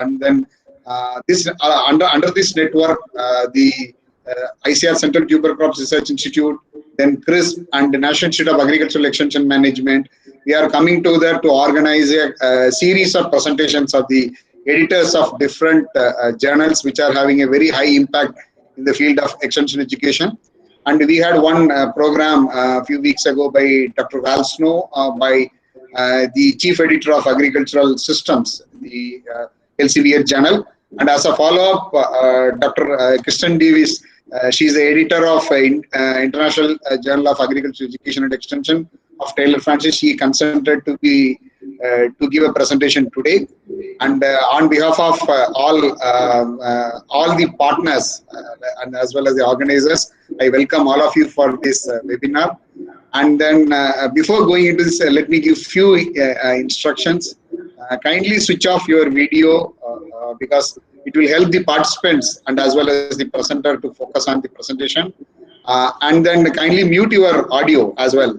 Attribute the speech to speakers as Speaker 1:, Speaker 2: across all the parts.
Speaker 1: And then this under this network, the ICR Central Tuber Crops Research Institute, then CRISP and the National Institute of Agricultural Extension Management, we are coming together to organize a series of presentations of the editors of different journals which are having a very high impact in the field of extension education. And we had one program a few weeks ago by Dr. Val Snow, by the Chief Editor of Agricultural Systems, the LCVH journal. And as a follow-up, Dr. Kristin Davis, she is the editor of International Journal of Agricultural Education and Extension of Taylor Francis. She consented to be to give a presentation today. And on behalf of all the partners and as well as the organizers, I welcome all of you for this webinar. And then before going into this, let me give few instructions. Kindly switch off your video because it will help the participants and as well as the presenter to focus on the presentation. And then kindly mute your audio as well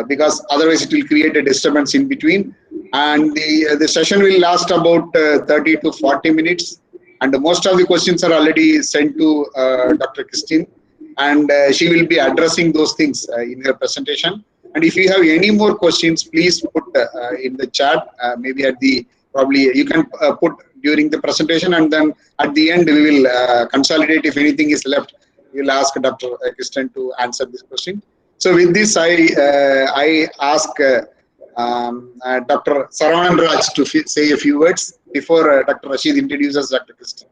Speaker 1: because otherwise it will create a disturbance in between. And the session will last about 30 to 40 minutes. And most of the questions are already sent to Dr. Kristin. And she will be addressing those things in her presentation. And if you have any more questions, please put in the chat. Maybe at the probably you can put during the presentation, and then at the end we will consolidate. If anything is left, we will ask Dr. Kristin to answer this question. So with this, I ask Dr. Saravanan Raj to say a few words before Dr. Rashid introduces Dr. Kristin.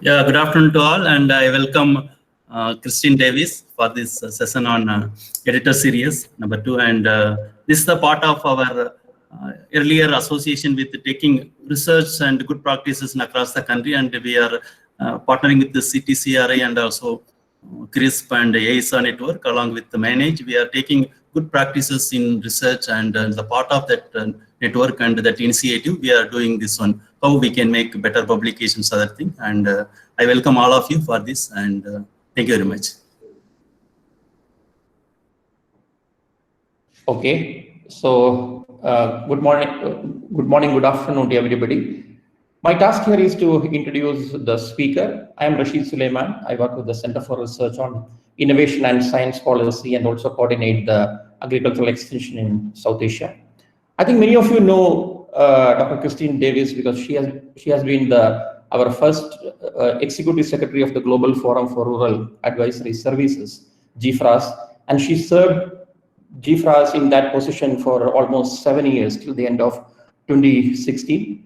Speaker 2: Yeah, good afternoon to all, and I welcome Kristin Davis for this session on editor series number 2. And this is the part of our earlier association with taking research and good practices across the country, and we are partnering with the CTCRI and also CRISP and AISA network along with the Manage. We are taking good practices in research, and the part of that network and that initiative, we are doing this one, how we can make better publications, other thing. And I welcome all of you for this, and thank you very much.
Speaker 3: Okay, so good morning, good afternoon to everybody. My task here is to introduce the speaker. I am Rashid Suleiman. I work with the Center for Research on Innovation and Science Policy and also coordinate the agricultural extension in South Asia. I think many of you know Dr. Kristin Davis because she has been our first Executive Secretary of the Global Forum for Rural Advisory Services, GFRAS, and she served GFRAS in that position for almost 7 years till the end of 2016.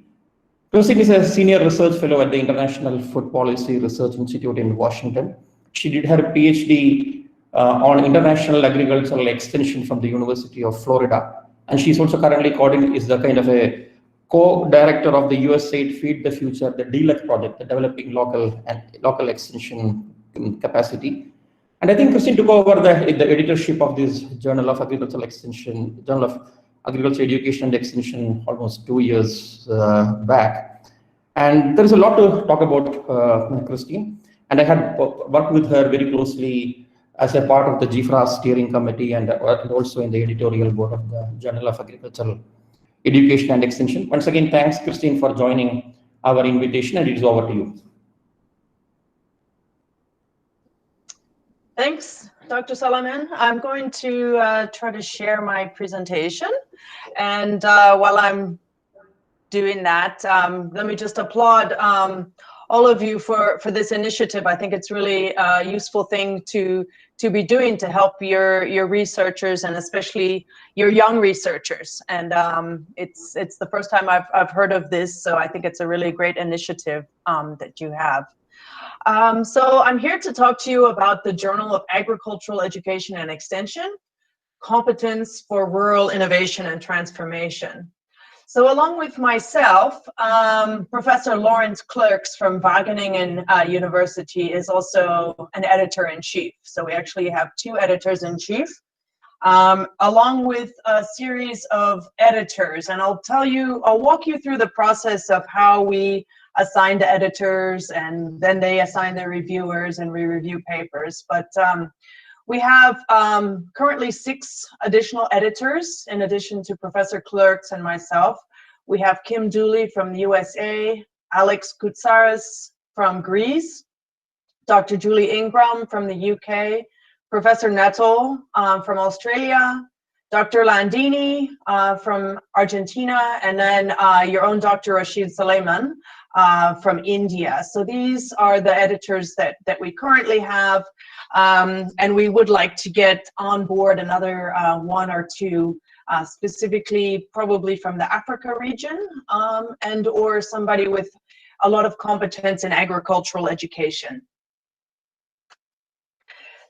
Speaker 3: Kristin is a senior research fellow at the International Food Policy Research Institute in Washington. She did her PhD on international agricultural extension from the University of Florida. And she's also currently is the kind of a co-director of the USAID Feed the Future, the DLEC project, the Developing Local Extension Capacity. And I think Kristin took over the editorship of this Journal of Agricultural Extension, Journal of Agriculture Education and Extension almost 2 years back. And there is a lot to talk about Kristin. And I had worked with her very closely as a part of the GFRAS steering committee and also in the editorial board of the Journal of Agricultural Education and Extension. Once again, thanks, Kristin, for joining our invitation, and it is over to you.
Speaker 4: Thanks, Dr. Salaman. I'm going to try to share my presentation. And while I'm doing that, let me just applaud all of you for this initiative. I think it's really a useful thing to be doing to help your researchers, and especially your young researchers. And it's the first time I've heard of this, so I think it's a really great initiative that you have. So I'm here to talk to you about the Journal of Agricultural Education and Extension, Competence for Rural Innovation and Transformation. So along with myself, Professor Lawrence Clerks from Wageningen University is also an editor-in-chief. So we actually have 2 editors-in-chief, along with a series of editors. And I'll walk you through the process of how we assign the editors, and then they assign the reviewers, and we review papers. But we have currently 6 additional editors in addition to Professor Clerks and myself. We have Kim Dooley from the USA, Alex Koutsaris from Greece, Dr. Julie Ingram from the UK, Professor Nettle from Australia, Dr. Landini from Argentina, and then your own Dr. Rashid Suleiman from India. So these are the editors that we currently have, and we would like to get on board another one or two, specifically probably from the Africa region, and or somebody with a lot of competence in agricultural education.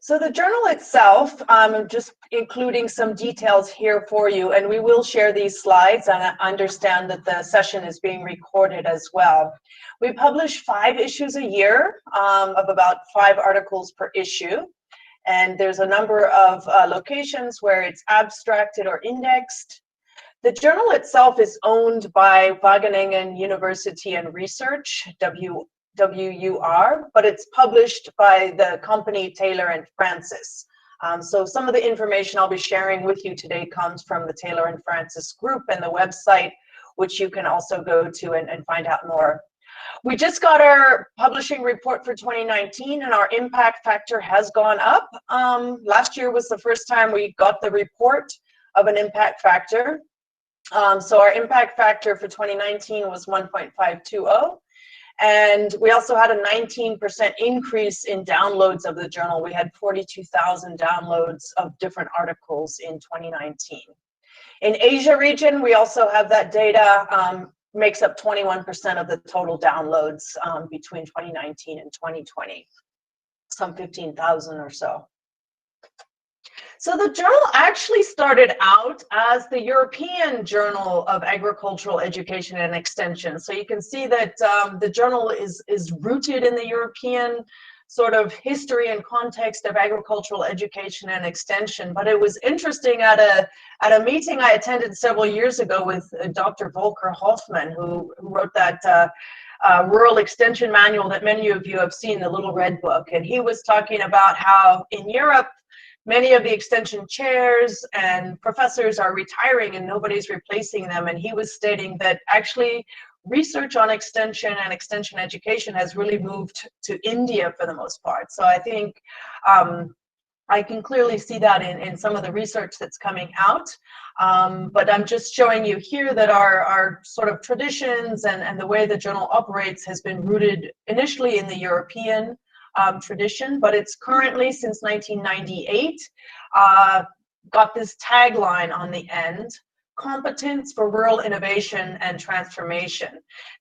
Speaker 4: So the journal itself, I'm just including some details here for you, and we will share these slides, and I understand that the session is being recorded as well. We publish 5 issues a year of about 5 articles per issue, and there's a number of locations where it's abstracted or indexed. The journal itself is owned by Wageningen University and Research, WUR, but it's published by the company Taylor and Francis. So some of the information I'll be sharing with you today comes from the Taylor and Francis group and the website, which you can also go to and find out more. We just got our publishing report for 2019, and our impact factor has gone up. Last year was the first time we got the report of an impact factor. So our impact factor for 2019 was 1.520. And we also had a 19% increase in downloads of the journal. We had 42,000 downloads of different articles in 2019. In Asia region, we also have that data, makes up 21% of the total downloads between 2019 and 2020, some 15,000 or so. So the journal actually started out as the European Journal of Agricultural Education and Extension. So you can see that the journal is rooted in the European sort of history and context of agricultural education and extension. But it was interesting at a meeting I attended several years ago with Dr. Volker Hoffman, who wrote that Rural Extension Manual that many of you have seen, the Little Red Book. And he was talking about how in Europe, many of the extension chairs and professors are retiring and nobody's replacing them. And he was stating that actually research on extension and extension education has really moved to India for the most part. So I think I can clearly see that in some of the research that's coming out. But I'm just showing you here that our sort of traditions and the way the journal operates has been rooted initially in the European tradition, but it's currently, since 1998, got this tagline on the end: competence for rural innovation and transformation.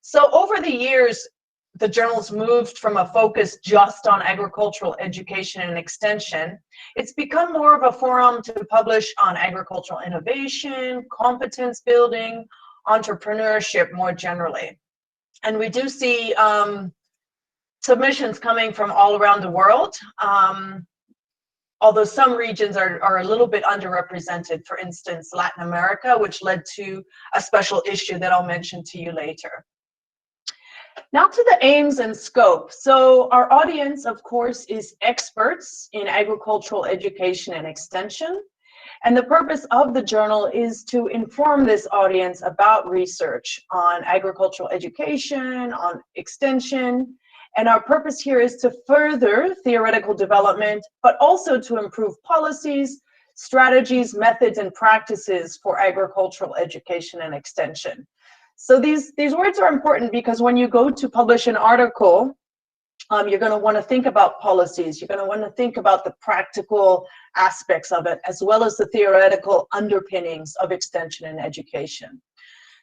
Speaker 4: So over the years, the journal's moved from a focus just on agricultural education and extension. It's become more of a forum to publish on agricultural innovation, competence building, entrepreneurship more generally. And we do see submissions coming from all around the world, although some regions are a little bit underrepresented, for instance, Latin America, which led to a special issue that I'll mention to you later. Now to the aims and scope. So our audience, of course, is experts in agricultural education and extension. And the purpose of the journal is to inform this audience about research on agricultural education, on extension. And our purpose here is to further theoretical development, but also to improve policies, strategies, methods, and practices for agricultural education and extension. So these words are important because when you go to publish an article, you're going to want to think about policies. You're going to want to think about the practical aspects of it, as well as the theoretical underpinnings of extension and education.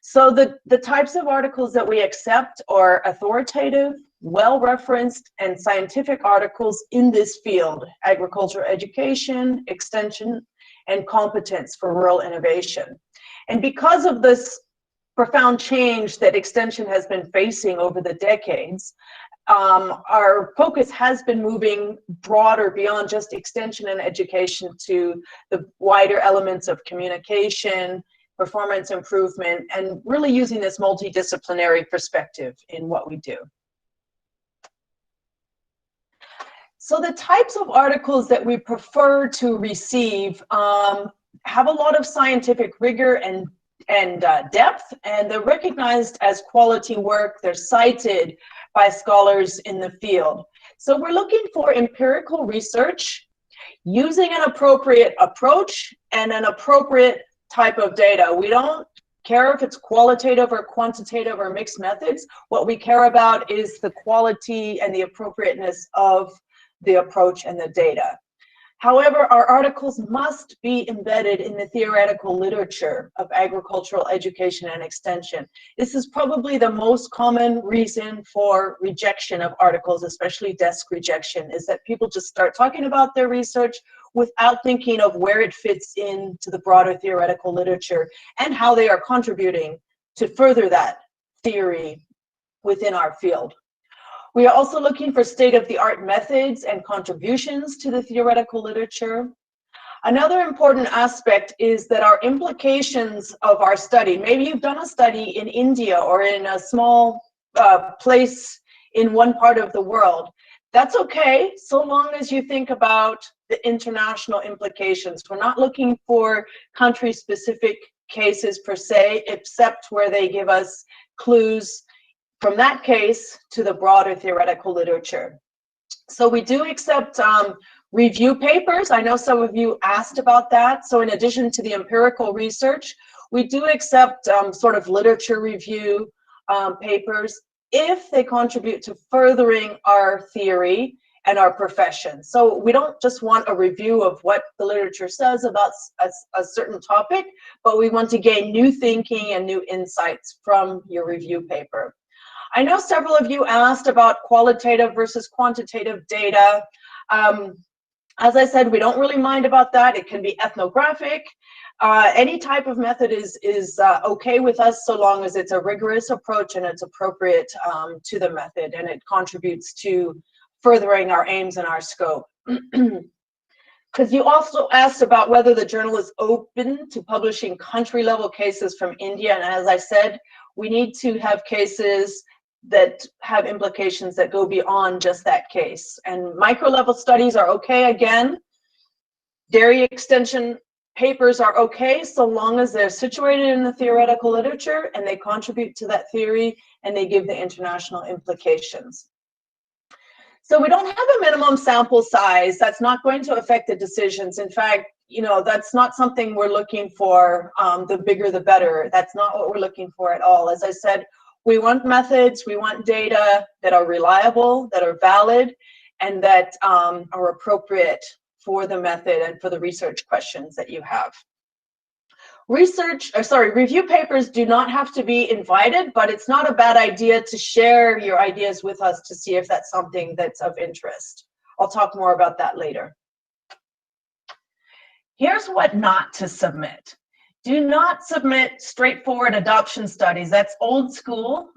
Speaker 4: So the types of articles that we accept are authoritative, well-referenced, and scientific articles in this field: agricultural education, extension, and competence for rural innovation. And because of this profound change that extension has been facing over the decades, our focus has been moving broader beyond just extension and education to the wider elements of communication, performance improvement, and really using this multidisciplinary perspective in what we do. So the types of articles that we prefer to receive have a lot of scientific rigor and and depth, and they're recognized as quality work. They're cited by scholars in the field. So we're looking for empirical research using an appropriate approach and an appropriate type of data. We don't care if it's qualitative or quantitative or mixed methods. What we care about is the quality and the appropriateness of the approach and the data. However, our articles must be embedded in the theoretical literature of agricultural education and extension. This is probably the most common reason for rejection of articles, especially desk rejection, is that people just start talking about their research without thinking of where it fits into the broader theoretical literature and how they are contributing to further that theory within our field. We are also looking for state-of-the-art methods and contributions to the theoretical literature. Another important aspect is that our implications of our study, maybe you've done a study in India or in a small place in one part of the world. That's okay, so long as you think about the international implications. We're not looking for country-specific cases per se, except where they give us clues from that case to the broader theoretical literature. So we do accept review papers. I know some of you asked about that. So in addition to the empirical research, we do accept sort of literature review papers if they contribute to furthering our theory and our profession. So we don't just want a review of what the literature says about a certain topic, but we want to gain new thinking and new insights from your review paper. I know several of you asked about qualitative versus quantitative data. As I said, we don't really mind about that. It can be ethnographic. Any type of method is okay with us, so long as it's a rigorous approach and it's appropriate to the method and it contributes to furthering our aims and our scope. Because you also asked about whether the journal is open to publishing country-level cases from India, and as I said, we need to have cases that have implications that go beyond just that case. And micro-level studies are okay again. Dairy extension papers are okay so long as they're situated in the theoretical literature and they contribute to that theory and they give the international implications. So we don't have a minimum sample size. That's not going to affect the decisions. In fact, you know, that's not something we're looking for. The bigger the better. That's not what we're looking for at all. As I said, we want methods, we want data that are reliable, that are valid, and that are appropriate for the method and for the research questions that you have. Review papers do not have to be invited, but it's not a bad idea to share your ideas with us to see if that's something that's of interest. I'll talk more about that later. Here's what not to submit. Do not submit straightforward adoption studies. That's old school.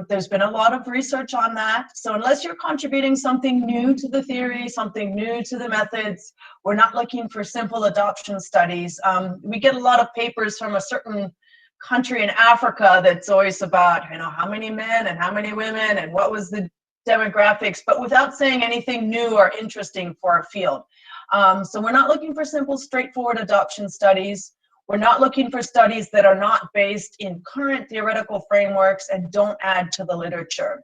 Speaker 4: There's been a lot of research on that. So unless you're contributing something new to the theory, something new to the methods, we're not looking for simple adoption studies. We get a lot of papers from a certain country in Africa that's always about, you know, how many men and how many women and what was the demographics, but without saying anything new or interesting for our field. So we're not looking for simple, straightforward adoption studies. We're not looking for studies that are not based in current theoretical frameworks and don't add to the literature.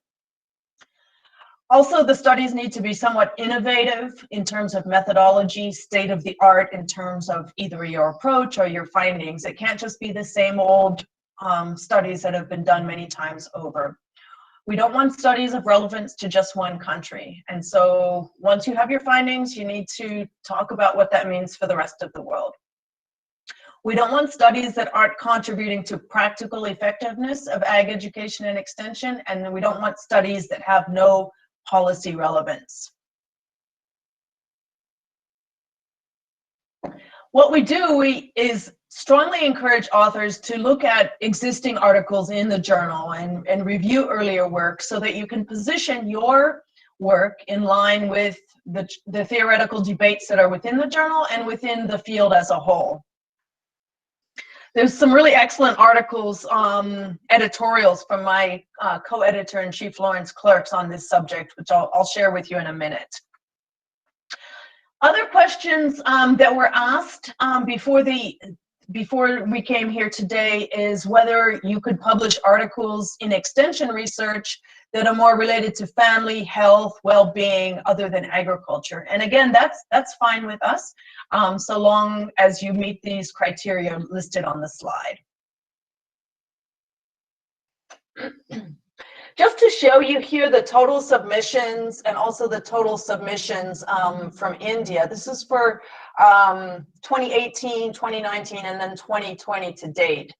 Speaker 4: Also, the studies need to be somewhat innovative in terms of methodology, state of the art in terms of either your approach or your findings. It can't just be the same old studies that have been done many times over. We don't want studies of relevance to just one country. And so once you have your findings, you need to talk about what that means for the rest of the world. We don't want studies that aren't contributing to practical effectiveness of ag education and extension, and we don't want studies that have no policy relevance. What we do is strongly encourage authors to look at existing articles in the journal and review earlier work so that you can position your work in line with the theoretical debates that are within the journal and within the field as a whole. There's some really excellent articles, editorials from my co-editor-in-chief Lawrence Clerks on this subject, which I'll share with you in a minute. Other questions that were asked before the before we came here today is whether you could publish articles in extension research that are more related to family, health, well-being, other than agriculture. And again, that's fine with us, so long as you meet these criteria listed on the slide. Just to show you here the total submissions and also the total submissions from India. This is for 2018, 2019, and then 2020 to date.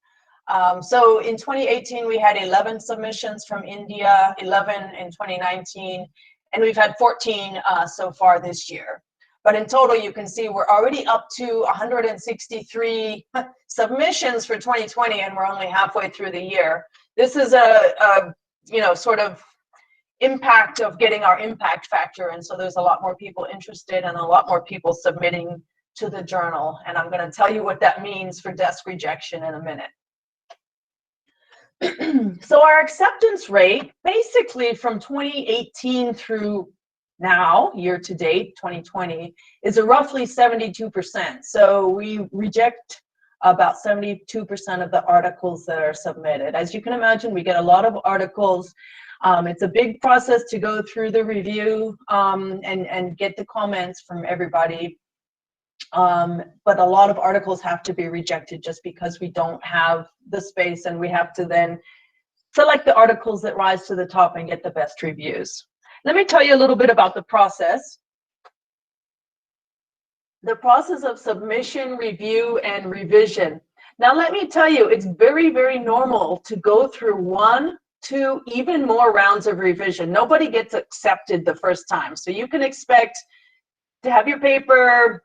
Speaker 4: So in 2018, we had 11 submissions from India, 11 in 2019, and we've had 14 so far this year. But in total, you can see we're already up to 163 submissions for 2020, and we're only halfway through the year. This is a sort of impact of getting our impact factor, and so there's a lot more people interested and a lot more people submitting to the journal, and I'm going to tell you what that means for desk rejection in a minute. So our acceptance rate, basically from 2018 through now, year to date, 2020, is a roughly 72%. So we reject about 72% of the articles that are submitted. As you can imagine, we get a lot of articles. It's a big process to go through the review and get the comments from everybody. But a lot of articles have to be rejected just because we don't have the space, and we have to then select the articles that rise to the top and get the best reviews. Let me tell you a little bit about the process. The process of submission, review, and revision. Now, let me tell you, it's very, very normal to go through 1, 2, even more rounds of revision. Nobody gets accepted the first time. So you can expect to have your paper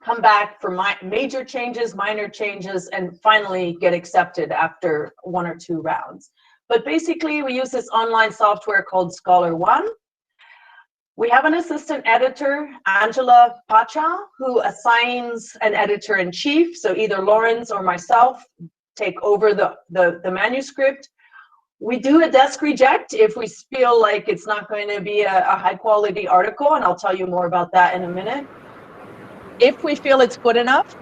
Speaker 4: come back for major changes, minor changes, and finally get accepted after 1 or 2 rounds. But basically, we use this online software called Scholar One. We have an assistant editor, Angela Pacha, who assigns an editor-in-chief. So either Lawrence or myself take over the manuscript. We do a desk reject if we feel like it's not going to be a high-quality article, and I'll tell you more about that in a minute. If we feel it's good enough,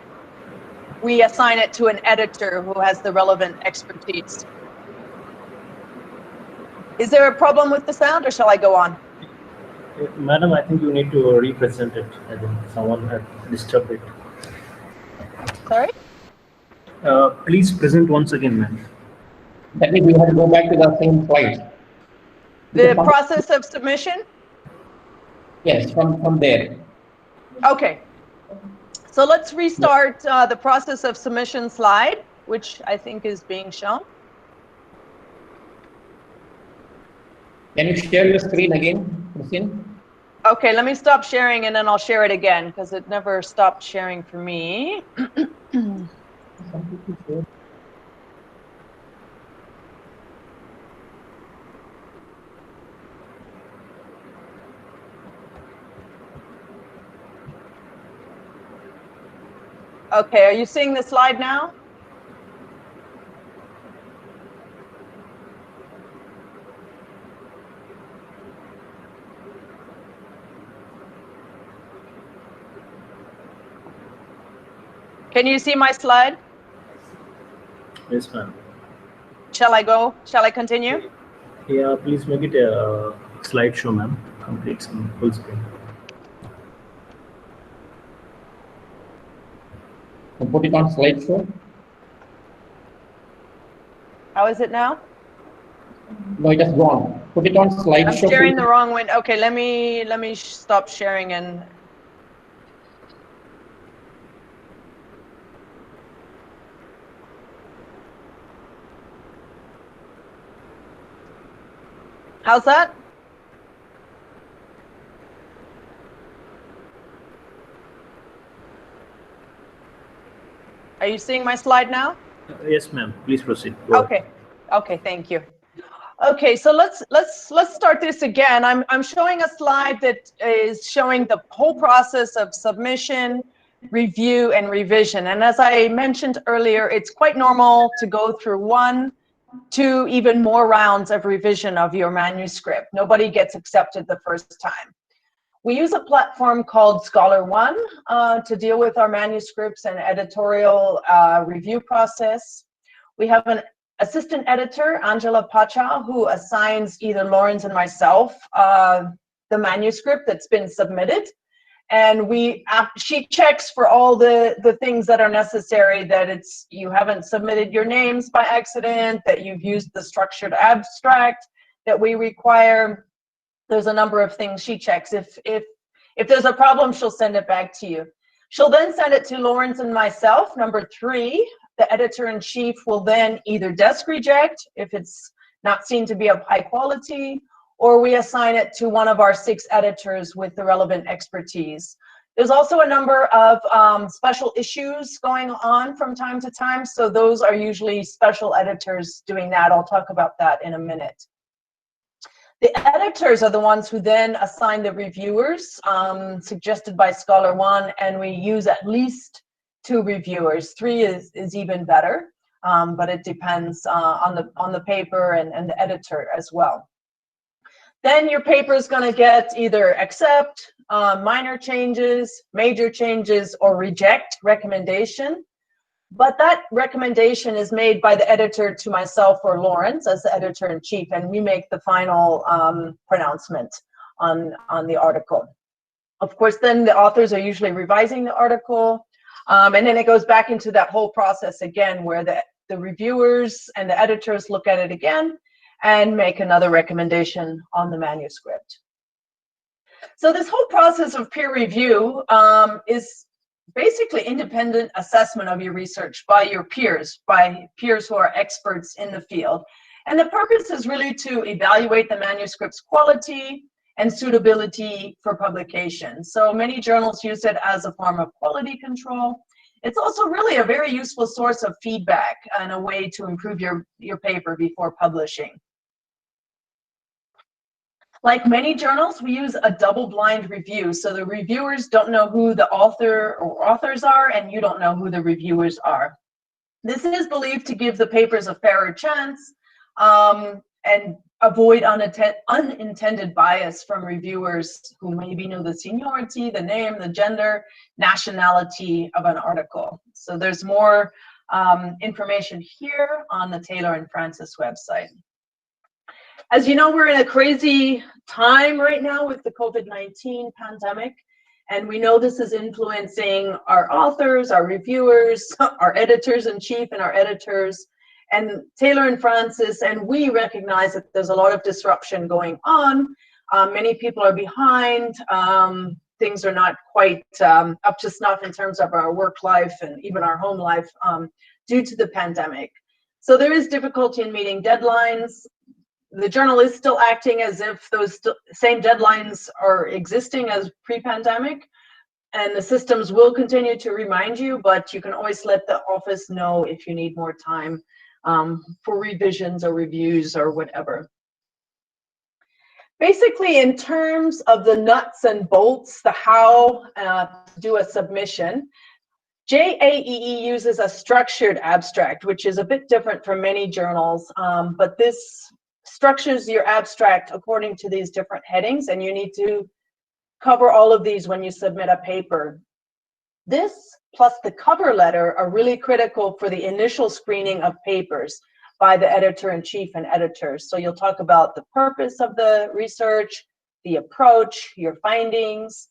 Speaker 4: we assign it to an editor who has the relevant expertise. Is there a problem with the sound, or shall I go on?
Speaker 5: Madam, I think you need to represent it. I think someone had disturbed it.
Speaker 4: Sorry?
Speaker 5: Please present once again, ma'am.
Speaker 3: That means we have to go back to the same slide.
Speaker 4: The process of submission?
Speaker 3: Yes, from there.
Speaker 4: Okay. So let's restart the process of submission slide, which I think is being shown.
Speaker 3: Can you share your screen again, Kristin?
Speaker 4: Okay, let me stop sharing and then I'll share it again because it never stopped sharing for me. Okay, are you seeing the slide now? Can you see my slide?
Speaker 5: Yes, ma'am.
Speaker 4: Shall I go? Shall I continue?
Speaker 5: Yeah, please make it a slideshow, ma'am. Complete full screen.
Speaker 3: Put it on slideshow.
Speaker 4: How is it now?
Speaker 3: No, it has gone. Put it on slideshow.
Speaker 4: I'm sharing the wrong window. Okay, let me stop sharing and. How's that? Are you seeing my slide now?
Speaker 5: Yes, ma'am. Please proceed. Go
Speaker 4: Okay. Okay, thank you. Okay, so let's start this again. I'm showing a slide that is showing the whole process of submission, review, and revision. And as I mentioned earlier, it's quite normal to go through 1, 2, even more rounds of revision of your manuscript. Nobody gets accepted the first time. We use a platform called Scholar One to deal with our manuscripts and editorial review process. We have an assistant editor, Angela Pacha, who assigns either Lawrence and myself the manuscript that's been submitted. And she checks for all the things that are necessary, that you haven't submitted your names by accident, that you've used the structured abstract that we require. There's a number of things she checks. If there's a problem, she'll send it back to you. She'll then send it to Lawrence and myself. Number 3, the editor-in-chief will then either desk reject if it's not seen to be of high quality, or we assign it to one of our 6 editors with the relevant expertise. There's also a number of special issues going on from time to time, so those are usually special editors doing that. I'll talk about that in a minute. The editors are the ones who then assign the reviewers suggested by Scholar One, and we use at least 2 reviewers. 3 is even better, but it depends on the paper and the editor as well. Then your paper is going to get either accept, minor changes, major changes, or reject recommendation. But that recommendation is made by the editor to myself or Lawrence as the editor-in-chief, and we make the final pronouncement on the article. Of course, then the authors are usually revising the article, and then it goes back into that whole process again, where the reviewers and the editors look at it again and make another recommendation on the manuscript. So this whole process of peer review is basically independent assessment of your research by your peers, who are experts in the field. And the purpose is really to evaluate the manuscript's quality and suitability for publication. So many journals use it as a form of quality control. It's also really a very useful source of feedback and a way to improve your paper before publishing. Like many journals, we use a double-blind review. So the reviewers don't know who the author or authors are, and you don't know who the reviewers are. This is believed to give the papers a fairer chance and avoid unintended bias from reviewers who maybe know the seniority, the name, the gender, nationality of an article. So there's more information here on the Taylor and Francis website. As you know, we're in a crazy time right now with the COVID-19 pandemic, and we know this is influencing our authors, our reviewers, our editors-in-chief and our editors, and Taylor and Francis, and we recognize that there's a lot of disruption going on. Many people are behind. Things are not quite up to snuff in terms of our work life and even our home life due to the pandemic. So there is difficulty in meeting deadlines. The journal is still acting as if those same deadlines are existing as pre-pandemic, and the systems will continue to remind you, but you can always let the office know if you need more time for revisions or reviews or whatever. Basically, in terms of the nuts and bolts, the how to do a submission, JAEE uses a structured abstract, which is a bit different from many journals, but this structures your abstract according to these different headings, and you need to cover all of these when you submit a paper. This plus the cover letter are really critical for the initial screening of papers by the editor-in-chief and editors. So you'll talk about the purpose of the research, the approach, your findings,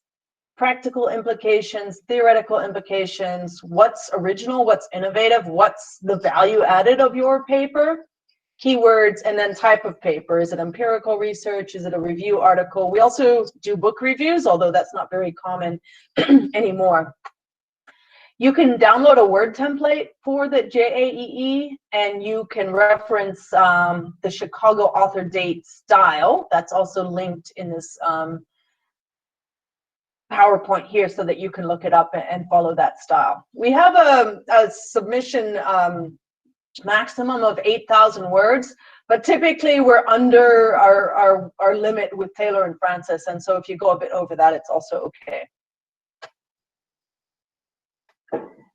Speaker 4: practical implications, theoretical implications, what's original, what's innovative, what's the value added of your paper, keywords, and then type of paper. Is it empirical research? Is it a review article? We also do book reviews, although that's not very common anymore. You can download a Word template for the JAEE, and you can reference the Chicago author date style. That's also linked in this PowerPoint here so that you can look it up and follow that style. We have a submission maximum of 8,000 words, but typically we're under our limit with Taylor and Francis, and so if you go a bit over that, it's also okay.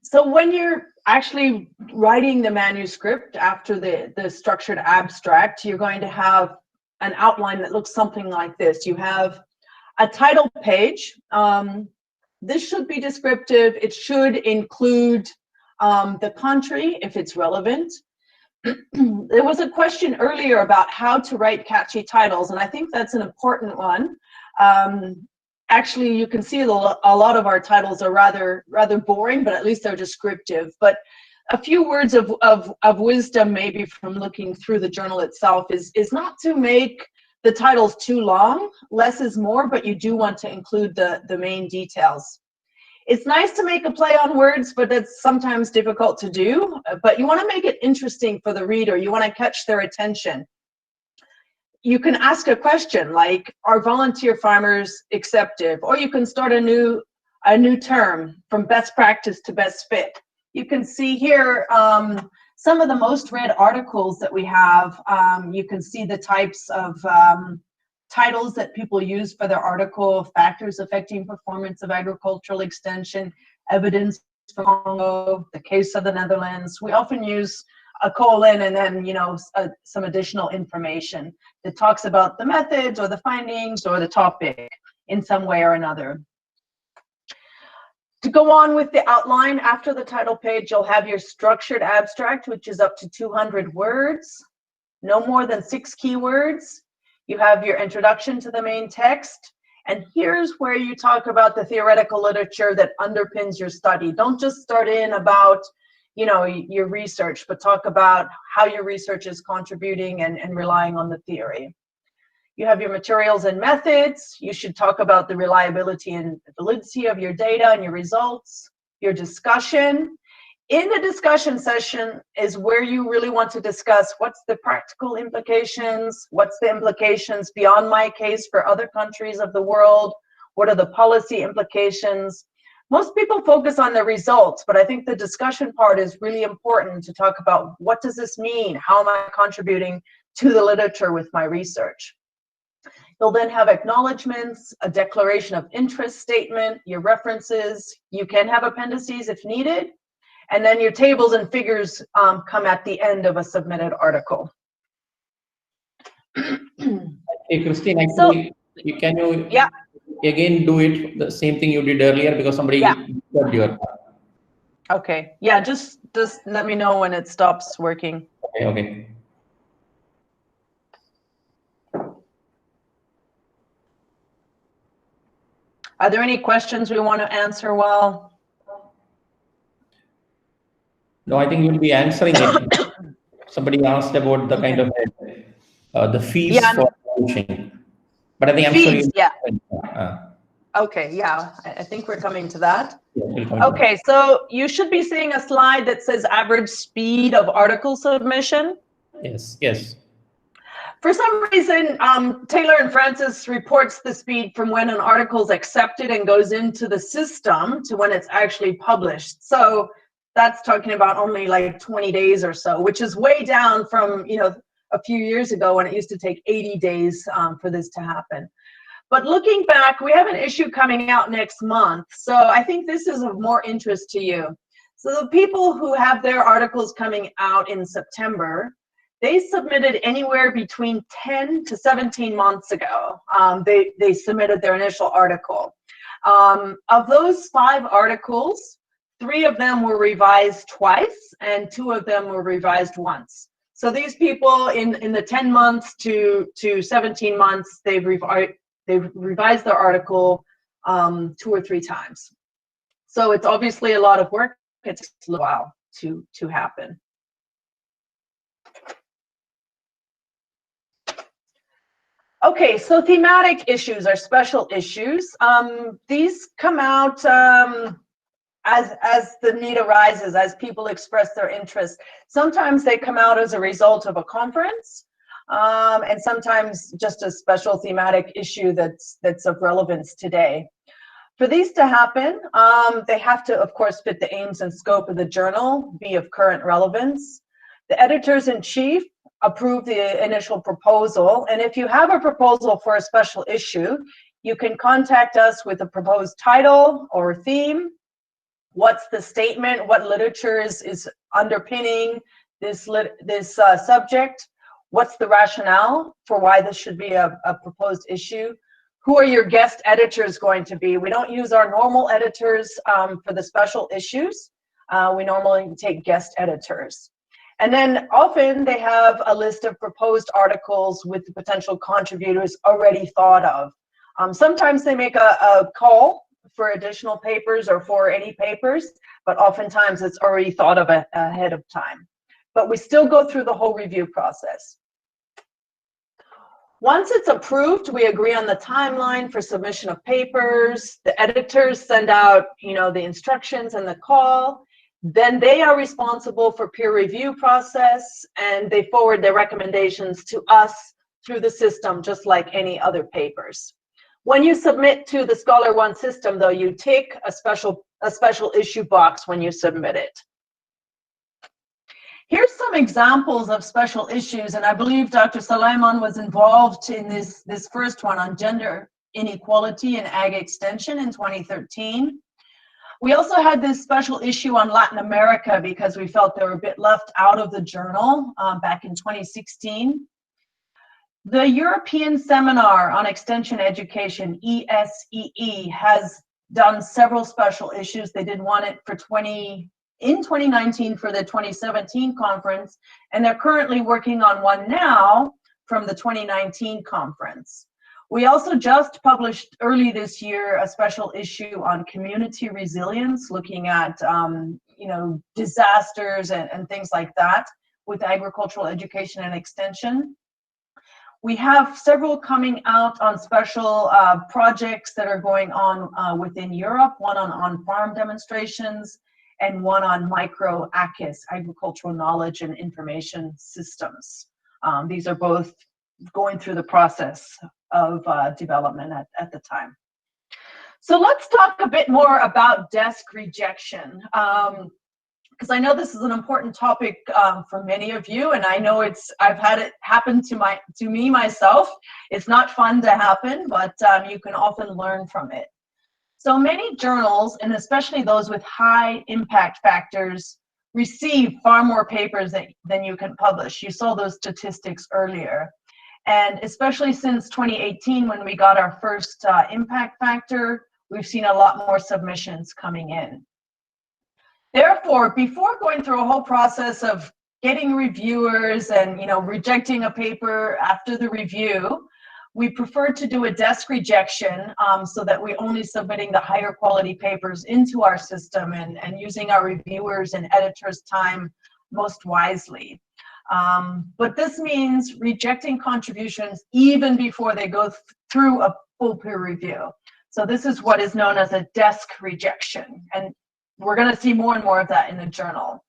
Speaker 4: So when you're actually writing the manuscript after the structured abstract, you're going to have an outline that looks something like this. You have A title page. This should be descriptive. It should include the country if it's relevant. There was a question earlier about how to write catchy titles, and I think that's an important one. Actually, you can see a lot of our titles are rather boring, but at least they're descriptive. But a few words of wisdom, maybe from looking through the journal itself, is not to make the titles too long. Less is more, but you do want to include the main details. It's nice to make a play on words, but it's sometimes difficult to do. But you want to make it interesting for the reader. You want to catch their attention. You can ask a question like, are volunteer farmers accepted? Or you can start a new term, from best practice to best fit. You can see here some of the most read articles that we have. You can see the types of titles that people use for their article: factors affecting performance of agricultural extension, evidence from Congo, the case of the Netherlands. We often use a colon and then, you know, some additional information that talks about the methods or the findings or the topic in some way or another. To go on with the outline, after the title page, you'll have your structured abstract, which is up to 200 words, no more than 6 keywords. You have your introduction to the main text, and here's where you talk about the theoretical literature that underpins your study. Don't just start in about, you know, your research, but talk about how your research is contributing and relying on the theory. You have your materials and methods. You should talk about the reliability and validity of your data and your results. Your discussion. In the discussion session is where you really want to discuss what's the practical implications, what's the implications beyond my case for other countries of the world, what are the policy implications. Most people focus on the results, but I think the discussion part is really important to talk about what does this mean? How am I contributing to the literature with my research? You'll then have acknowledgements, a declaration of interest statement, your references. You can have appendices if needed. And then your tables and figures come at the end of a submitted article.
Speaker 3: Hey, Christine, actually, can you again do it, the same thing you did earlier, because somebody disturbed your part.
Speaker 4: Okay, yeah, just let me know when it stops working.
Speaker 3: Okay, okay.
Speaker 4: Are there any questions we want to answer while?
Speaker 3: No, I think you'll be answering it. Somebody asked about the kind of the fees for publishing, but I think I'm
Speaker 4: fees,
Speaker 3: sure.
Speaker 4: Okay, yeah, I think we're coming to that.
Speaker 3: Yeah,
Speaker 4: okay, so you should be seeing a slide that says average speed of article submission.
Speaker 3: Yes, yes.
Speaker 4: For some reason, Taylor and Francis reports the speed from when an article is accepted and goes into the system to when it's actually published. So that's talking about only like 20 days or so, which is way down from, you know, a few years ago when it used to take 80 days for this to happen. But looking back, we have an issue coming out next month. So I think this is of more interest to you. So the people who have their articles coming out in September, they submitted anywhere between 10 to 17 months ago. They submitted their initial article. Of those 5 articles, 3 of them were revised twice and 2 of them were revised once. So these people in the 10 months to 17 months, they've revised their article 2 or 3 times. So it's obviously a lot of work. It takes a little while to happen. Okay, so thematic issues are special issues. These come out as the need arises, as people express their interest. Sometimes they come out as a result of a conference, and sometimes just a special thematic issue that's of relevance today. For these to happen, they have to, of course, fit the aims and scope of the journal, be of current relevance. The editors-in-chief approve the initial proposal, and if you have a proposal for a special issue, you can contact us with a proposed title or theme. What's the statement? What literature is underpinning this subject? What's the rationale for why this should be a proposed issue? who are your guest editors going to be? We don't use our normal editors for the special issues. We normally take guest editors. And then often they have a list of proposed articles with the potential contributors already thought of. Sometimes they make a call for additional papers or for any papers, but oftentimes it's already thought of ahead of time. But we still go through the whole review process. Once it's approved, we agree on the timeline for submission of papers. The editors send out, the instructions and the call. Then they are responsible for peer review process, and they forward their recommendations to us through the system, just like any other papers. When you submit to the ScholarOne system, though, you tick a special issue box when you submit it. Here's some examples of special issues, and I believe Dr. Suleiman was involved in this first one on gender inequality in ag extension in 2013. We also had this special issue on Latin America because we felt they were a bit left out of the journal back in 2016. The European Seminar on Extension Education, ESEE, has done several special issues. They did one in 2019 for the 2017 conference, and they're currently working on one now from the 2019 conference. We also just published early this year a special issue on community resilience, looking at disasters and things like that with agricultural education and extension. We have several coming out on special projects that are going on within Europe, one on farm demonstrations and one on micro-AKIS, agricultural knowledge and information systems. These are both going through the process of development at the time. So let's talk a bit more about desk rejection, because I know this is an important topic for many of you, and I know I've had it happen to me myself. It's not fun to happen, but you can often learn from it. So many journals, and especially those with high impact factors, receive far more papers than you can publish. You saw those statistics earlier. And especially since 2018, when we got our first impact factor, we've seen a lot more submissions coming in. Therefore, before going through a whole process of getting reviewers and rejecting a paper after the review, we prefer to do a desk rejection so that we're only submitting the higher quality papers into our system and using our reviewers and editors' time most wisely. But this means rejecting contributions even before they go through a full peer review. So this is what is known as a desk rejection, and we're going to see more and more of that in the journal.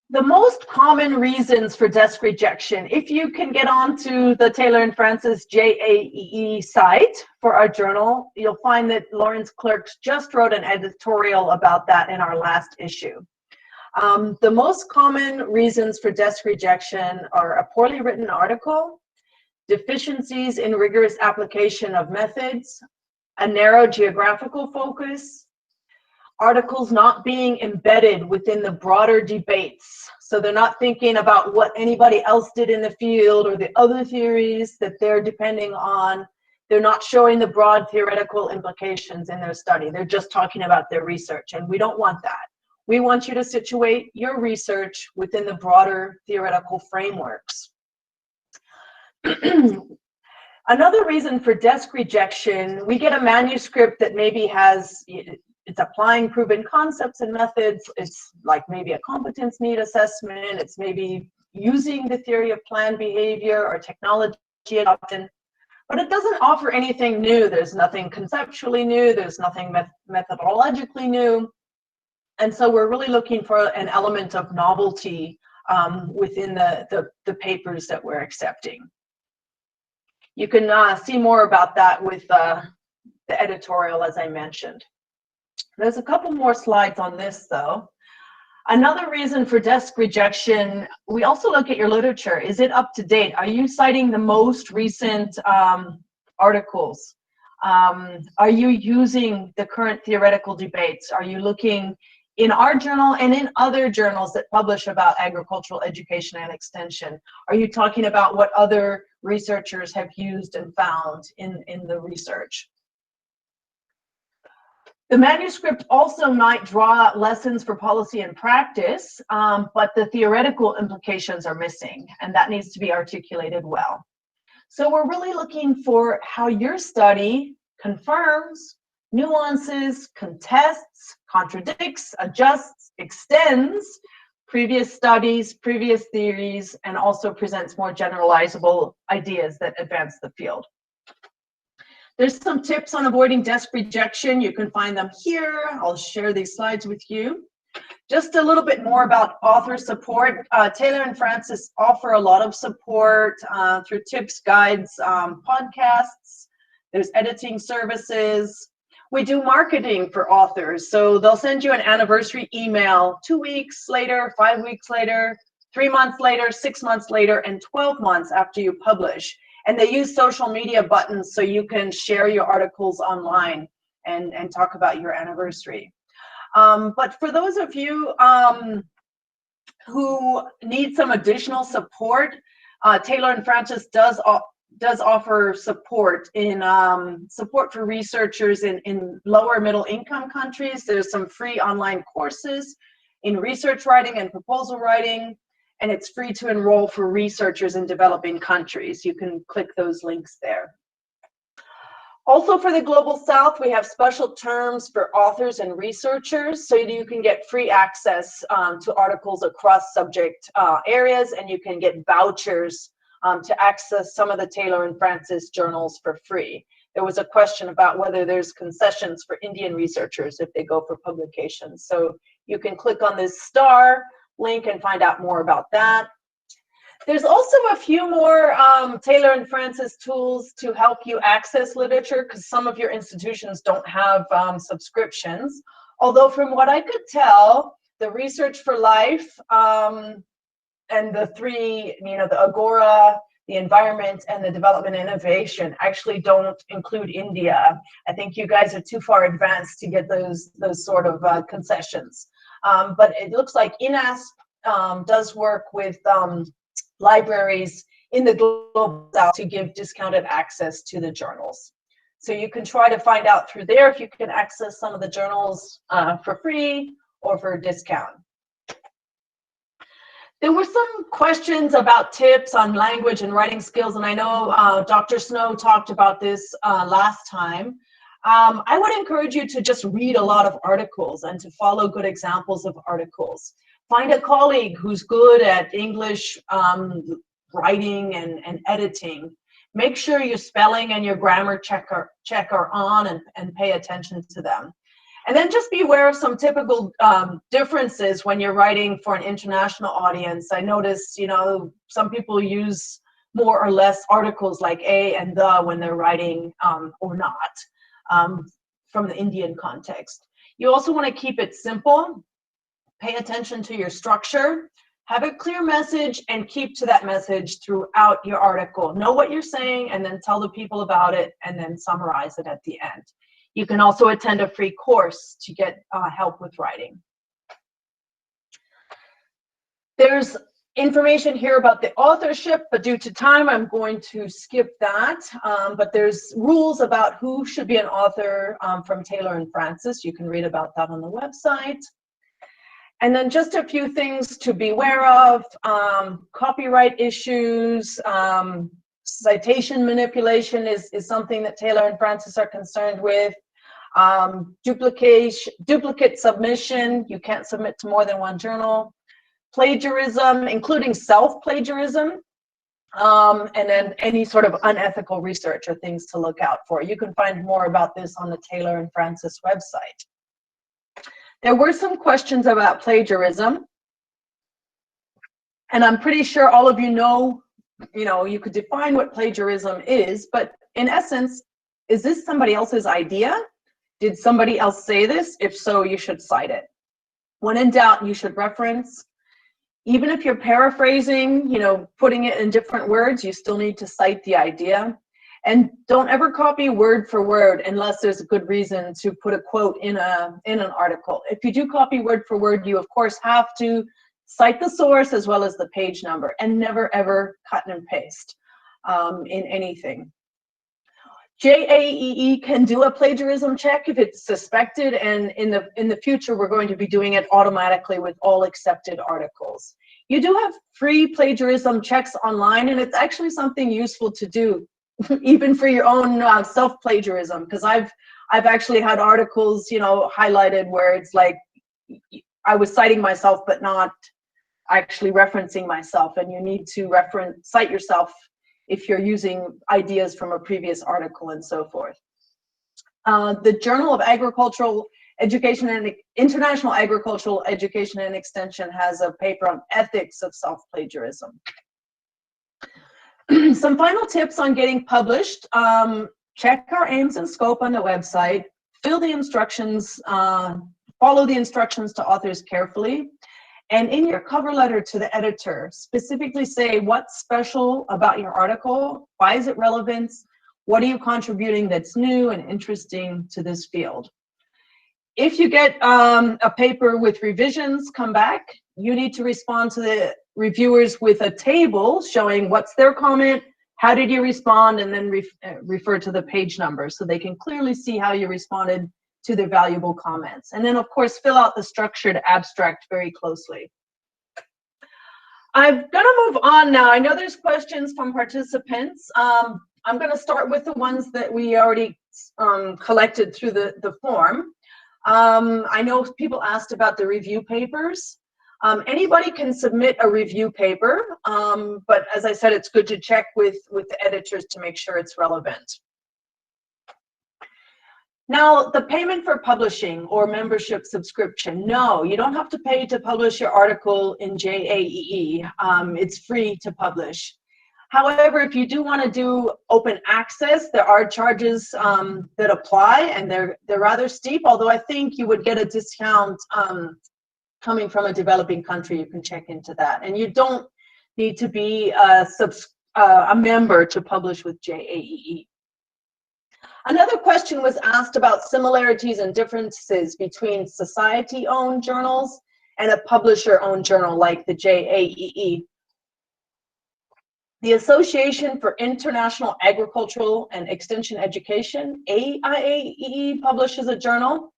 Speaker 4: The most common reasons for desk rejection, if you can get onto the Taylor and Francis JAEE site for our journal, you'll find that Lawrence Clerks just wrote an editorial about that in our last issue. The most common reasons for desk rejection are a poorly written article, deficiencies in rigorous application of methods, a narrow geographical focus, articles not being embedded within the broader debates. So they're not thinking about what anybody else did in the field or the other theories that they're depending on. They're not showing the broad theoretical implications in their study. They're just talking about their research, and we don't want that. We want you to situate your research within the broader theoretical frameworks. Another reason for desk rejection, we get a manuscript that maybe it's applying proven concepts and methods. It's like maybe a competence need assessment. It's maybe using the theory of planned behavior or technology adoption, but it doesn't offer anything new. There's nothing conceptually new. There's nothing methodologically new. And so we're really looking for an element of novelty within the papers that we're accepting. You can see more about that with the editorial, as I mentioned. There's a couple more slides on this, though. Another reason for desk rejection, we also look at your literature. Is it up to date? Are you citing the most recent articles? Are you using the current theoretical debates? Are you looking in our journal and in other journals that publish about agricultural education and extension? Are you talking about what other researchers have used and found in the research. The manuscript also might draw lessons for policy and practice, but the theoretical implications are missing, and that needs to be articulated well. So we're really looking for how your study confirms, nuances, contests, contradicts, adjusts, extends previous studies, previous theories, and also presents more generalizable ideas that advance the field. There's some tips on avoiding desk rejection. You can find them here. I'll share these slides with you. Just a little bit more about author support. Taylor and Francis offer a lot of support through tips, guides, podcasts. There's editing services. We do marketing for authors. So they'll send you an anniversary email 2 weeks later, 5 weeks later, 3 months later, 6 months later, and 12 months after you publish. And they use social media buttons so you can share your articles online and talk about your anniversary. But for those of you who need some additional support, Taylor and Francis does offer support in support for researchers in lower middle income countries. There's some free online courses in research writing and proposal writing, and it's free to enroll for researchers in developing countries. You can click those links there. Also for the Global South, we have special terms for authors and researchers, so you can get free access to articles across subject areas, and you can get vouchers to access some of the Taylor and Francis journals for free. There was a question about whether there's concessions for Indian researchers if they go for publications. So you can click on this star link and find out more about that. There's also a few more Taylor and Francis tools to help you access literature, because some of your institutions don't have subscriptions. Although from what I could tell, the Research for Life and the three, the Agora, the Environment, and the Development Innovation actually don't include India. I think you guys are too far advanced to get those sort of concessions. But it looks like INASP does work with libraries in the Global South to give discounted access to the journals. So you can try to find out through there if you can access some of the journals for free or for a discount. There were some questions about tips on language and writing skills, and I know Dr. Snow talked about this last time. I would encourage you to just read a lot of articles and to follow good examples of articles. Find a colleague who's good at English writing and editing. Make sure your spelling and your grammar check are on and pay attention to them. And then just be aware of some typical differences when you're writing for an international audience. I noticed, some people use more or less articles like a and the when they're writing or not from the Indian context. You also want to keep it simple. Pay attention to your structure. Have a clear message and keep to that message throughout your article. Know what you're saying and then tell the people about it and then summarize it at the end. You can also attend a free course to get help with writing. There's information here about the authorship, but due to time, I'm going to skip that. But there's rules about who should be an author from Taylor and Francis. You can read about that on the website. And then just a few things to be aware of, copyright issues, citation manipulation is something that Taylor and Francis are concerned with. Duplicate submission, you can't submit to more than one journal. Plagiarism, including self-plagiarism, and then any sort of unethical research are things to look out for. You can find more about this on the Taylor and Francis website. There were some questions about plagiarism, and I'm pretty sure all of you know, you could define what plagiarism is, but in essence, is this somebody else's idea? Did somebody else say this? If so, you should cite it. When in doubt, you should reference. Even if you're paraphrasing, putting it in different words, you still need to cite the idea. And don't ever copy word for word unless there's a good reason to put a quote in an article. If you do copy word for word, you of course have to cite the source as well as the page number, and never ever cut and paste. in anything. JAEE can do a plagiarism check if it's suspected, and in the future we're going to be doing it automatically with all accepted articles. You do have free plagiarism checks online, and it's actually something useful to do, even for your own self-plagiarism, because I've actually had articles, you know, highlighted where it's like I was citing myself but not actually referencing myself, and you need to cite yourself if you're using ideas from a previous article and so forth. The Journal of Agricultural Education and International Agricultural Education and Extension has a paper on ethics of self-plagiarism. Some final tips on getting published. Check our aims and scope on the website, fill the instructions, follow the instructions to authors carefully, and in your cover letter to the editor, specifically say what's special about your article, why is it relevant, what are you contributing that's new and interesting to this field. If you get a paper with revisions come back, you need to respond to the reviewers with a table showing what's their comment, how did you respond, and then refer to the page number so they can clearly see how you responded to their valuable comments. And then of course, fill out the structured abstract very closely. I'm gonna move on now. I know there's questions from participants. I'm gonna start with the ones that we already collected through the form. I know people asked about the review papers. Anybody can submit a review paper, but as I said, it's good to check with the editors to make sure it's relevant. Now, the payment for publishing or membership subscription, no, you don't have to pay to publish your article in JAEE. It's free to publish. However, if you do want to do open access, there are charges that apply, and they're rather steep, although I think you would get a discount coming from a developing country. You can check into that. And you don't need to be a member to publish with JAEE. Another question was asked about similarities and differences between society-owned journals and a publisher-owned journal like the JAEE. The Association for International Agricultural and Extension Education, AIAEE, publishes a journal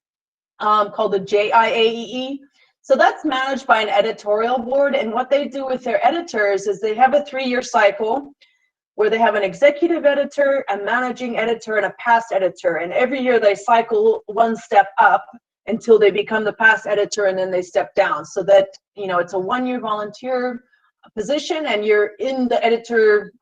Speaker 4: called the JIAEE. So that's managed by an editorial board, and what they do with their editors is they have a 3-year cycle where they have an executive editor, a managing editor, and a past editor. And every year they cycle one step up until they become the past editor, and then they step down. So that, you know, it's a 1-year volunteer position, and you're in the editor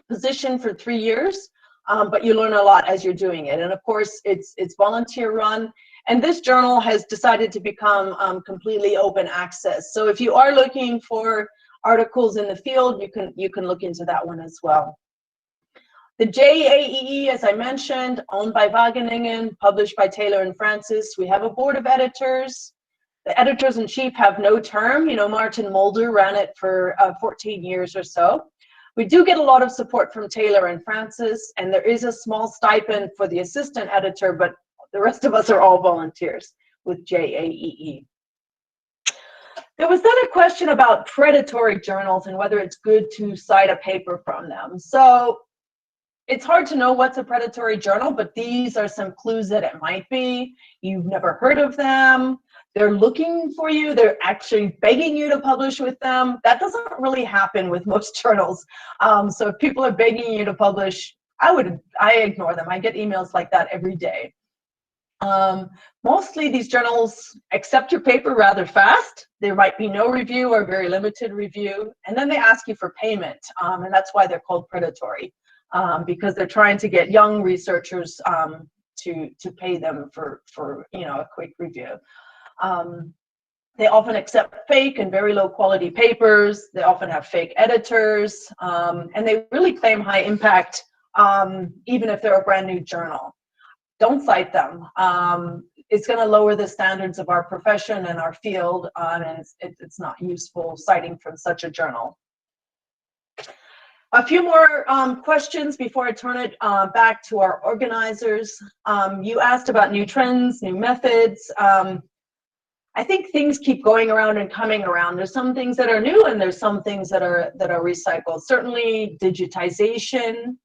Speaker 4: position for 3 years, but you learn a lot as you're doing it. And of course, it's volunteer run. And this journal has decided to become completely open access. So if you are looking for articles in the field, you can look into that one as well. The JAEE, as I mentioned, owned by Wageningen, published by Taylor and Francis. We have a board of editors. The editors-in-chief have no term. You know, Martin Mulder ran it for 14 years or so. We do get a lot of support from Taylor and Francis, and there is a small stipend for the assistant editor, but the rest of us are all volunteers with JAEE. There was then a question about predatory journals and whether it's good to cite a paper from them. So it's hard to know what's a predatory journal, but these are some clues that it might be. You've never heard of them. They're looking for you. They're actually begging you to publish with them. That doesn't really happen with most journals. So if people are begging you to publish, I ignore them. I get emails like that every day. Mostly these journals accept your paper rather fast. There might be no review or very limited review, and then they ask you for payment, and that's why they're called predatory, because they're trying to get young researchers to pay them for a quick review. They often accept fake and very low quality papers. They often have fake editors, and they really claim high impact, even if they're a brand new journal. Don't cite them. It's going to lower the standards of our profession and our field, and it's not useful citing from such a journal. A few more questions before I turn it back to our organizers. You asked about new trends, new methods. I think things keep going around and coming around. There's some things that are new and there's some things that are recycled. Certainly digitization,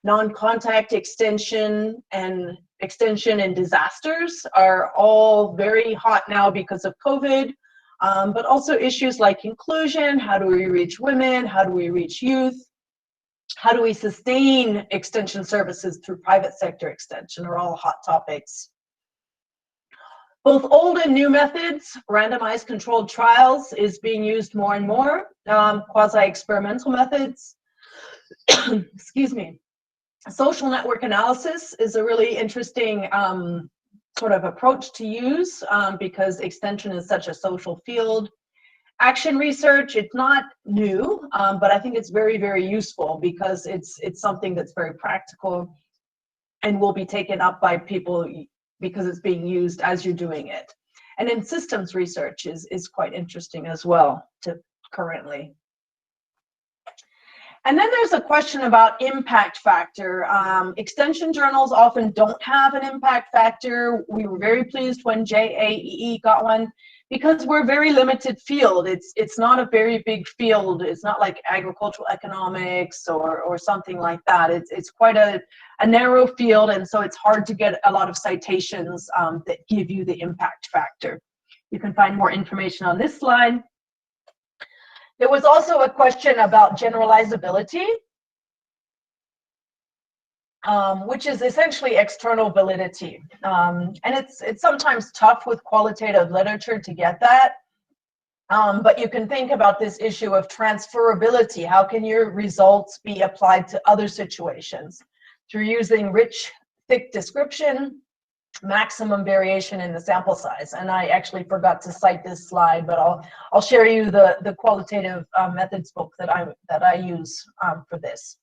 Speaker 4: non-contact extension and disasters are all very hot now because of COVID, but also issues like inclusion. How do we reach women? How do we reach youth? How do we sustain extension services through private sector extension are all hot topics. Both old and new methods, randomized controlled trials is being used more and more, quasi-experimental methods. Excuse me. Social network analysis is a really interesting sort of approach to use because extension is such a social field. Action research, it's not new, but I think it's very, very useful because it's something that's very practical and will be taken up by people because it's being used as you're doing it. And then systems research is quite interesting as well currently. And then there's a question about impact factor. Extension journals often don't have an impact factor. We were very pleased when JAEE got one because we're a very limited field. It's not a very big field. It's not like agricultural economics or something like that. It's quite a narrow field, and so it's hard to get a lot of citations that give you the impact factor. You can find more information on this slide. There was also a question about generalizability, which is essentially external validity. And it's sometimes tough with qualitative literature to get that. But you can think about this issue of transferability. How can your results be applied to other situations? Through using rich, thick description, maximum variation in the sample size. And I actually forgot to cite this slide, but I'll share you the qualitative methods book that I use for this.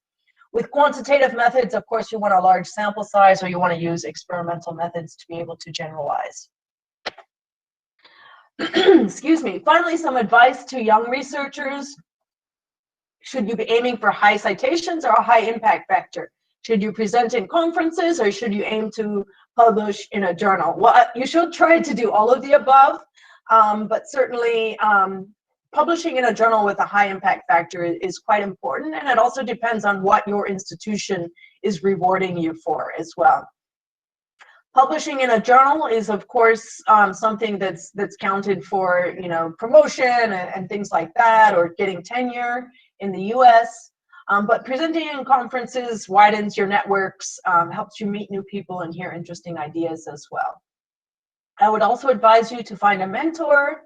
Speaker 4: With quantitative methods, of course, you want a large sample size or you want to use experimental methods to be able to generalize. Excuse me. Finally, some advice to young researchers. Should you be aiming for high citations or a high impact factor? Should you present in conferences or should you aim to publish in a journal? Well, you should try to do all of the above, but certainly publishing in a journal with a high impact factor is quite important, and it also depends on what your institution is rewarding you for as well. Publishing in a journal is, of course, something that's counted for, promotion and things like that, or getting tenure in the US. But presenting in conferences widens your networks, helps you meet new people and hear interesting ideas as well. I would also advise you to find a mentor,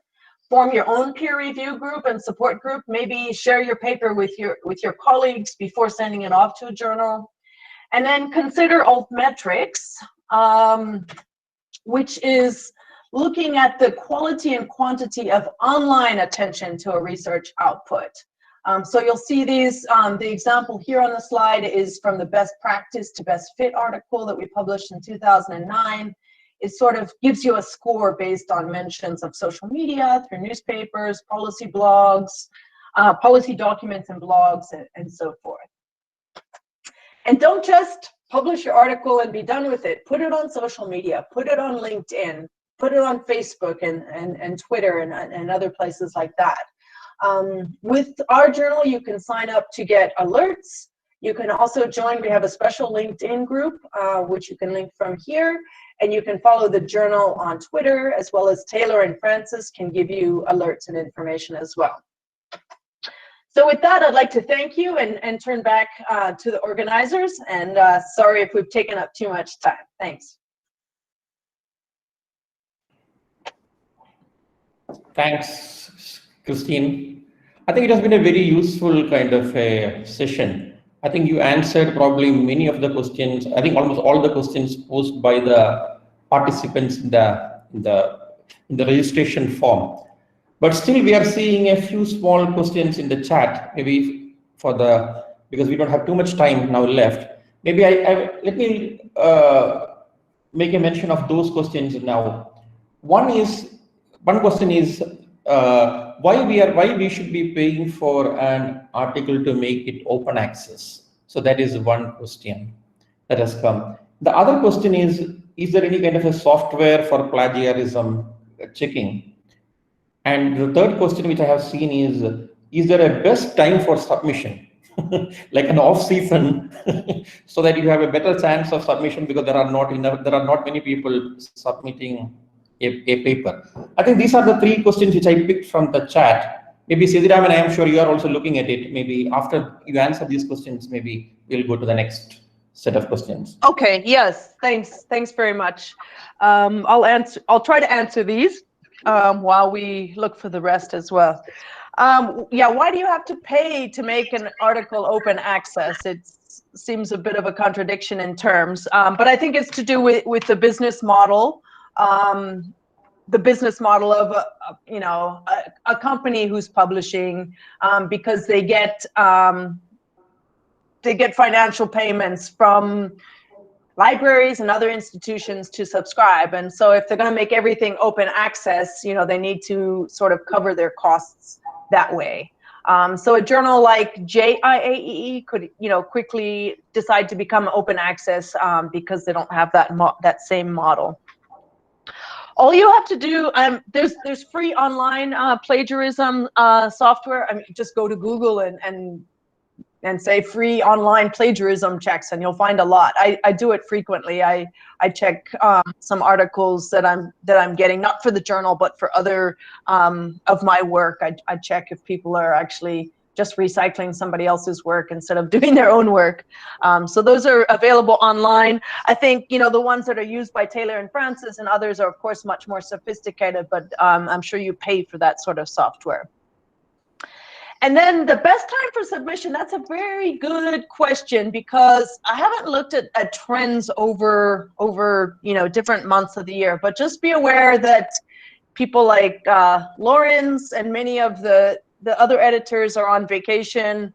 Speaker 4: form your own peer review group and support group, maybe share your paper with your colleagues before sending it off to a journal. And then consider altmetrics, which is looking at the quality and quantity of online attention to a research output. So you'll see these, the example here on the slide is from the best practice to best fit article that we published in 2009. It sort of gives you a score based on mentions of social media, through newspapers, policy blogs, policy documents and blogs, and so forth. And don't just publish your article and be done with it. Put it on social media, put it on LinkedIn, put it on Facebook and Twitter and other places like that. With our journal, you can sign up to get alerts. You can also join, we have a special LinkedIn group, which you can link from here, and you can follow the journal on Twitter, as well as Taylor and Francis can give you alerts and information as well. So with that, I'd like to thank you and turn back to the organizers, and sorry if we've taken up too much time. Thanks.
Speaker 3: Thanks, Christine. I think it has been a very useful kind of a session. I think you answered probably many of the questions. I think almost all the questions posed by the participants in the registration form. But still, we are seeing a few small questions in the chat. Maybe because we don't have too much time now left. Maybe let me make a mention of those questions now. One question is why we should be paying for an article to make it open access. So that is one question that has come. The other question is there any kind of a software for plagiarism checking? And the third question which I have seen is there a best time for submission? Like an off season, so that you have a better chance of submission, because there are not many people submitting a paper. I think these are the three questions which I picked from the chat. Maybe Sidiraman, I am sure you are also looking at it. Maybe after you answer these questions, maybe we'll go to the next set of questions.
Speaker 4: Okay. Yes. Thanks very much. I'll try to answer these while we look for the rest as well. Yeah, why do you have to pay to make an article open access? It seems a bit of a contradiction in terms, but I think it's to do with the business model. The business model of a company who's publishing, because they get financial payments from libraries and other institutions to subscribe, and so if they're going to make everything open access, they need to sort of cover their costs that way. So a journal like JIAEE could, quickly decide to become open access because they don't have that same model. All you have to do, there's free online plagiarism software. I mean, just go to Google and say free online plagiarism checks, and you'll find a lot. I do it frequently. I check some articles that I'm getting, not for the journal, but for other of my work. I check if people are actually just recycling somebody else's work instead of doing their own work. So those are available online. I think, the ones that are used by Taylor and Francis and others are, of course, much more sophisticated, but I'm sure you pay for that sort of software. And then the best time for submission, that's a very good question, because I haven't looked at trends over different months of the year, but just be aware that people like Lawrence and many of the other editors are on vacation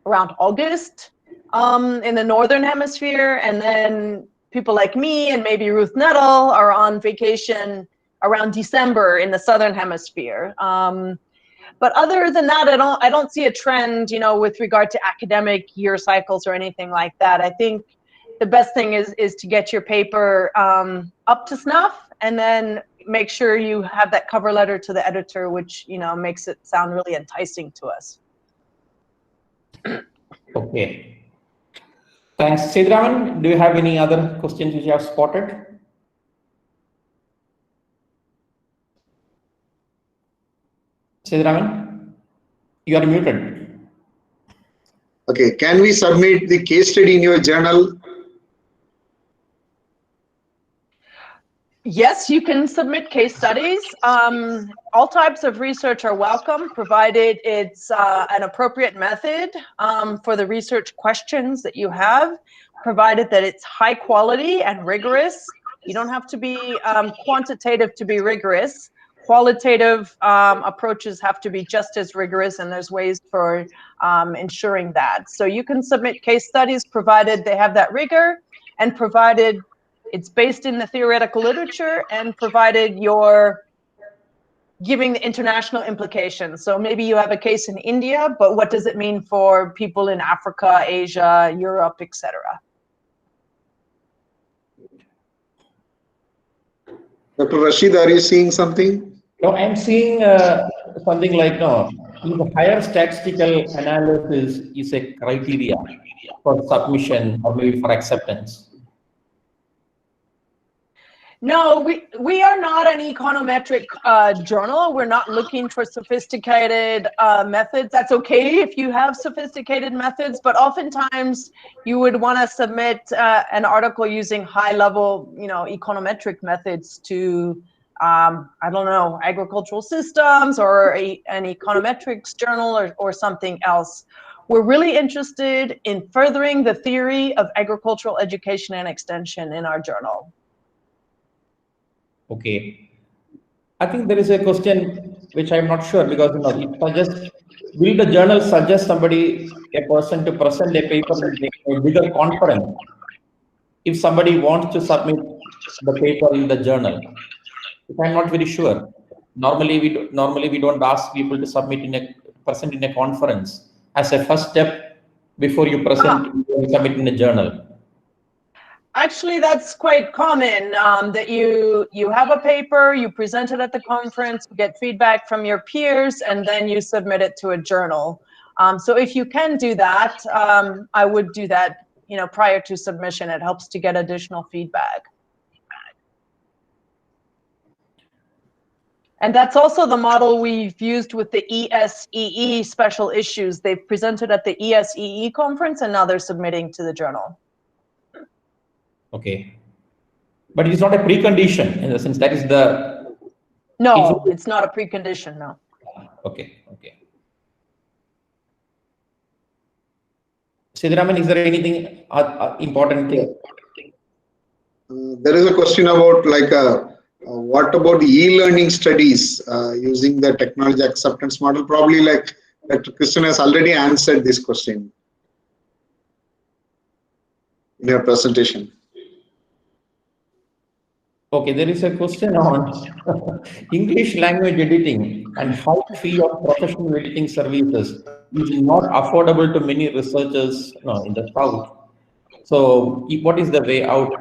Speaker 4: around August in the Northern Hemisphere, and then people like me and maybe Ruth Nettle are on vacation around December in the Southern Hemisphere. But other than that, I don't see a trend, with regard to academic year cycles or anything like that. I think the best thing is to get your paper up to snuff, and then make sure you have that cover letter to the editor, which makes it sound really enticing to us.
Speaker 3: Okay. Thanks. Sidiraman, do you have any other questions which you have spotted? Sidiraman, you are muted.
Speaker 1: Okay, can we submit the case study in your journal?
Speaker 4: Yes, you can submit case studies. All types of research are welcome, provided it's an appropriate method for the research questions that you have, provided that it's high quality and rigorous. You don't have to be quantitative to be rigorous. Qualitative approaches have to be just as rigorous, and there's ways for ensuring that. So you can submit case studies provided they have that rigor, and provided it's based in the theoretical literature, and provided you're giving the international implications. So maybe you have a case in India, but what does it mean for people in Africa, Asia, Europe, etc.?
Speaker 1: Dr. Rashid, are you seeing something?
Speaker 3: No, I'm seeing something like, the higher statistical analysis is a criteria for submission or maybe for acceptance.
Speaker 4: No, we are not an econometric journal. We're not looking for sophisticated methods. That's okay if you have sophisticated methods, but oftentimes you would want to submit an article using high-level, econometric methods to, I don't know, agricultural systems or an econometrics journal or something else. We're really interested in furthering the theory of agricultural education and extension in our journal.
Speaker 3: Okay. I think there is a question which I'm not sure, because it suggests, will the journal suggest a person to present a paper in a bigger conference if somebody wants to submit the paper in the journal? I'm not very sure. Normally we don't ask people to present in a conference as a first step before you submit in a journal.
Speaker 4: Actually, that's quite common, that you have a paper, you present it at the conference, you get feedback from your peers, and then you submit it to a journal. So if you can do that, I would do that, prior to submission. It helps to get additional feedback. And that's also the model we've used with the ESEE special issues. They've presented at the ESEE conference, and now they're submitting to the journal.
Speaker 3: Okay. But it's not a precondition in the sense that is the...
Speaker 4: No, it's not a precondition, no.
Speaker 3: Okay, okay. Siddharaman, is there anything important thing?
Speaker 1: There is a question about what about the e-learning studies using the technology acceptance model? Probably Dr. Kristin has already answered this question in her presentation.
Speaker 3: Okay, there is a question on English language editing and how fee of professional editing services is not affordable to many researchers in the South. So what is the way out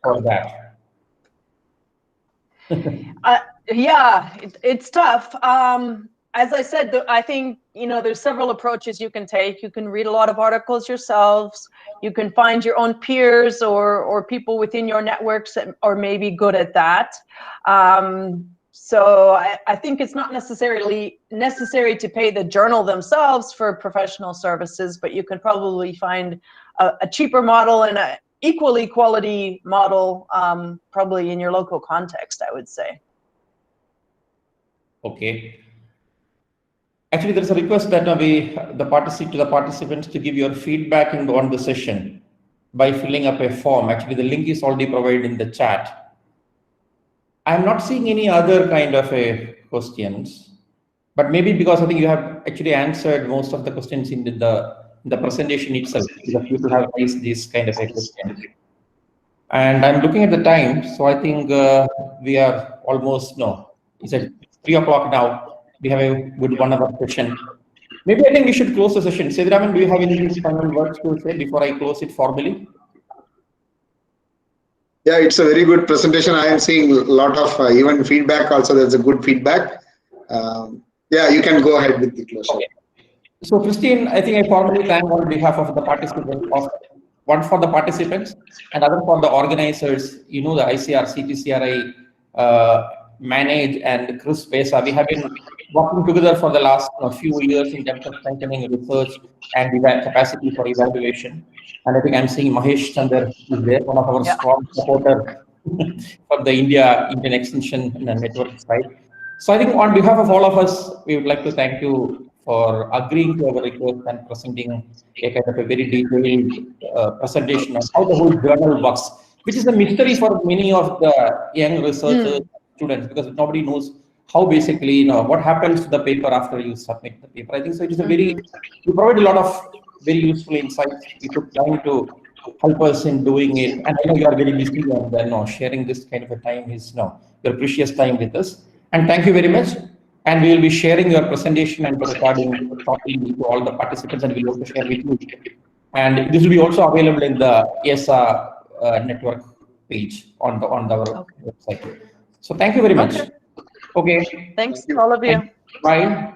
Speaker 3: for that?
Speaker 4: Yeah, it's tough. As I said, I think, there's several approaches you can take. You can read a lot of articles yourselves. You can find your own peers or people within your networks that are maybe good at that. So I think it's not necessarily necessary to pay the journal themselves for professional services, but you can probably find a cheaper model and an equally quality model, probably in your local context, I would say.
Speaker 3: Okay. Actually, there is a request that the participants to give your feedback on the session by filling up a form. Actually, the link is already provided in the chat. I'm not seeing any other kind of questions, but maybe because I think you have actually answered most of the questions in the presentation itself, because people have raised this kind of a question. And I'm looking at the time, so I think we are almost, it's at 3 o'clock now. We have a good 1 hour session. Maybe I think we should close the session. Siddharaman, do you have any final words to say before I close it formally?
Speaker 1: Yeah, it's a very good presentation. I am seeing a lot of even feedback also. There's a good feedback. Yeah, you can go ahead with the closure.
Speaker 3: Okay. So, Christine, I think I formally thank on behalf of the participants, one for the participants and other for the organizers. The ICR, CTCRI manage and Chris Pesa. We have been working together for the last few years in terms of strengthening research and capacity for evaluation. And I think I'm seeing Mahesh Chandar is there, one of our strong supporters for the Indian Extension Network side. So I think on behalf of all of us, we would like to thank you for agreeing to our request and presenting a kind of a very detailed presentation of how the whole journal works, which is a mystery for many of the young researchers, students, because nobody knows how basically, what happens to the paper after you submit the paper. I think so. It is a you provide a lot of very useful insights. You took time to help us in doing it, and I know you are very busy, and then sharing this kind of a time is your precious time with us. And thank you very much. And we will be sharing your presentation and the recording shortly to all the participants, and we will also share with you. And this will be also available in the ESA network page on our website. So thank you very much. Okay.
Speaker 4: Thanks, all of you.
Speaker 3: Bye.